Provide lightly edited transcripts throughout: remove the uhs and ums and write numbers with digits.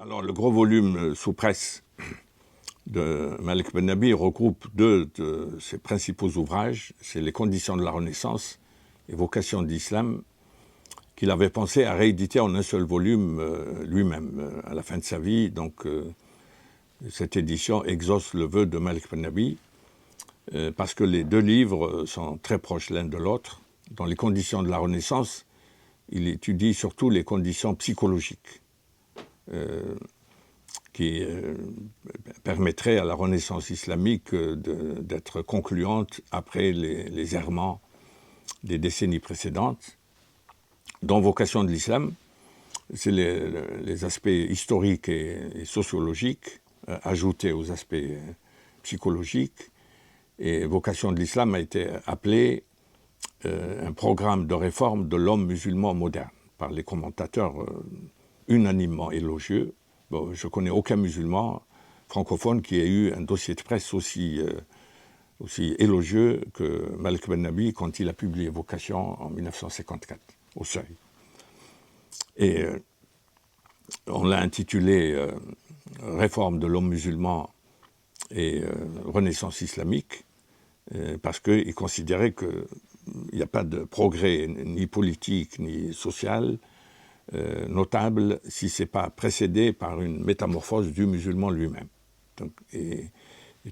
Alors, le gros volume sous presse de Malik Ben Nabi regroupe deux de ses principaux ouvrages. C'est Les conditions de la Renaissance et Vocation de l'Islam, qu'il avait pensé à rééditer en un seul volume lui-même à la fin de sa vie. Donc, cette édition exauce le vœu de Malik Ben Nabi parce que les deux livres sont très proches l'un de l'autre. Dans Les conditions de la Renaissance, il étudie surtout les conditions psychologiques qui permettraient à la Renaissance islamique d'être concluante après les errements des décennies précédentes. Dans Vocation de l'Islam, c'est les aspects historiques et sociologiques ajoutés aux aspects psychologiques. Et Vocation de l'Islam a été appelé un programme de réforme de l'homme musulman moderne par les commentateurs unanimement élogieux. Bon, je ne connais aucun musulman francophone qui ait eu un dossier de presse aussi élogieux que Malik Ben Nabi quand il a publié Vocation en 1954, au Seuil. Et on l'a intitulé Réforme de l'homme musulman et Renaissance islamique, parce qu'il considérait qu'il n'y a pas de progrès ni politique ni social notable si ce n'est pas précédé par une métamorphose du musulman lui-même. Donc, et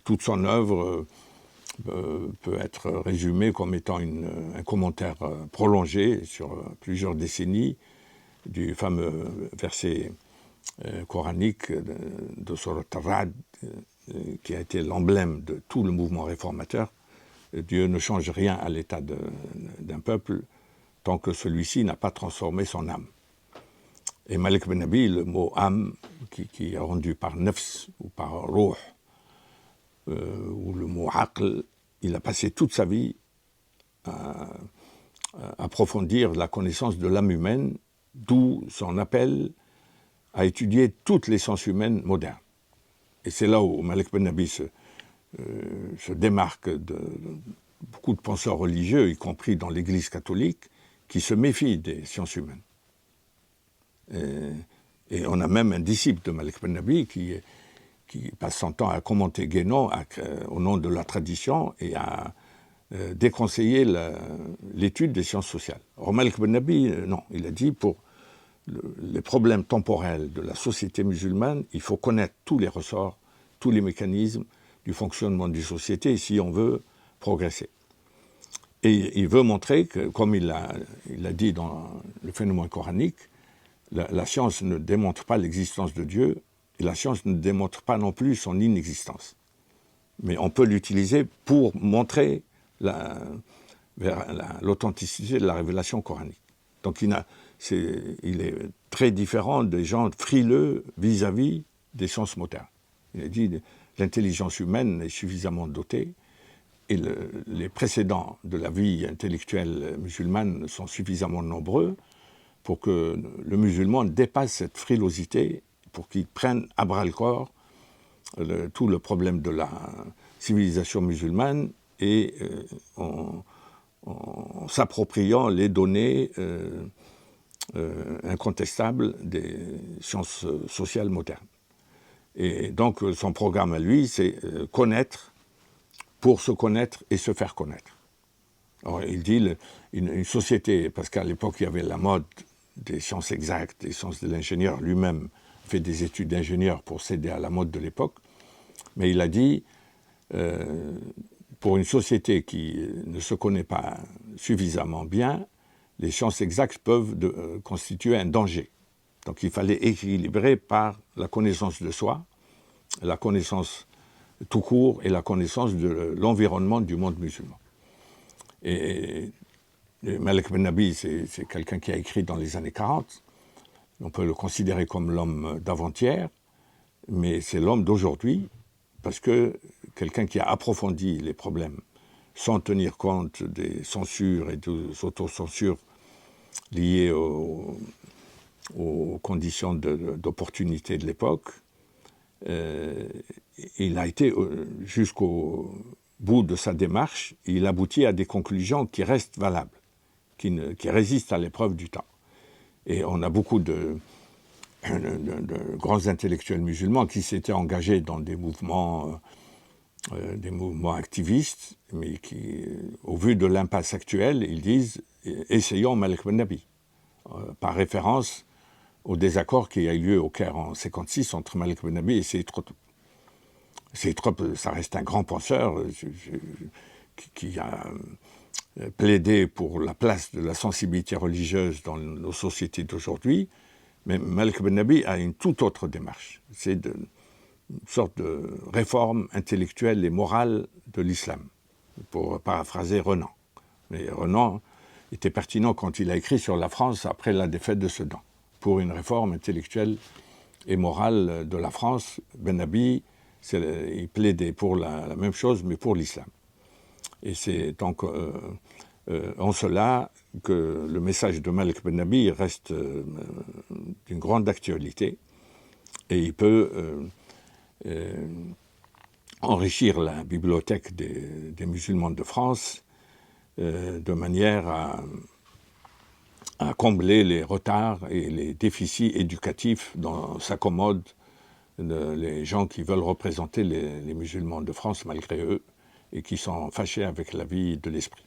toute son œuvre peut être résumée comme étant un commentaire prolongé sur plusieurs décennies du fameux verset coranique de Surat Ar-Ra'd, qui a été l'emblème de tout le mouvement réformateur. Dieu ne change rien à l'état d'un peuple tant que celui-ci n'a pas transformé son âme. Et Malik Ben Nabi, le mot âme, qui est rendu par nafs ou par ruh, ou le mot aql, il a passé toute sa vie à approfondir la connaissance de l'âme humaine, d'où son appel à étudier toutes les sciences humaines modernes. Et c'est là où Malik Ben Nabi se démarque de beaucoup de penseurs religieux, y compris dans l'Église catholique, qui se méfient des sciences humaines. Et on a même un disciple de Malik Ben Nabi qui passe son temps à commenter Guénon au nom de la tradition et à déconseiller l'étude des sciences sociales. Or Malik Ben Nabi, non, il a dit pour les problèmes temporels de la société musulmane, il faut connaître tous les ressorts, tous les mécanismes du fonctionnement d'une société si on veut progresser. Et il veut montrer que, comme il l'a dit dans le phénomène coranique, la science ne démontre pas l'existence de Dieu et la science ne démontre pas non plus son inexistence. Mais on peut l'utiliser pour montrer l'authenticité de la révélation coranique. Donc il est très différent des gens frileux vis-à-vis des sciences modernes. Il a dit l'intelligence humaine est suffisamment dotée et les précédents de la vie intellectuelle musulmane sont suffisamment nombreux pour que le musulman dépasse cette frilosité, pour qu'il prenne à bras-le-corps tout le problème de la civilisation musulmane et en s'appropriant les données incontestables des sciences sociales modernes. Et donc son programme à lui, c'est connaître pour se connaître et se faire connaître. Alors, il dit une société, parce qu'à l'époque il y avait la mode des sciences exactes, des sciences de l'ingénieur, lui-même fait des études d'ingénieur pour céder à la mode de l'époque, mais il a dit pour une société qui ne se connaît pas suffisamment bien, les sciences exactes peuvent constituer un danger. Donc il fallait équilibrer par la connaissance de soi, la connaissance tout court et la connaissance de l'environnement du monde musulman. Et Malik Ben Nabi, c'est quelqu'un qui a écrit dans les années 40. On peut le considérer comme l'homme d'avant-hier, mais c'est l'homme d'aujourd'hui, parce que quelqu'un qui a approfondi les problèmes sans tenir compte des censures et des autocensures liées aux conditions d'opportunité de l'époque, il a été jusqu'au bout de sa démarche, il aboutit à des conclusions qui restent valables, qui résistent à l'épreuve du temps. Et on a beaucoup de de grands intellectuels musulmans qui s'étaient engagés dans des mouvements activistes, mais qui, au vu de l'impasse actuelle, ils disent « essayons Malik Ben Nabi », par référence au désaccord qui a eu lieu au Caire en 1956 entre Malik Ben Nabi et Seyyid Qutb. Seyyid Qutb, ça reste un grand penseur qui a plaidé pour la place de la sensibilité religieuse dans nos sociétés d'aujourd'hui, mais Malik Ben Nabi a une toute autre démarche. C'est une sorte de réforme intellectuelle et morale de l'islam, pour paraphraser Renan. Mais Renan était pertinent quand il a écrit sur la France après la défaite de Sedan. Pour une réforme intellectuelle et morale de la France, Ben Nabi, il plaidait pour la même chose, mais pour l'islam. Et c'est donc en cela que le message de Malik Ben Nabi reste d'une grande actualité et il peut enrichir la bibliothèque des musulmans de France de manière à combler les retards et les déficits éducatifs dont s'accommodent les gens qui veulent représenter les musulmans de France malgré eux et qui sont fâchés avec la vie de l'esprit.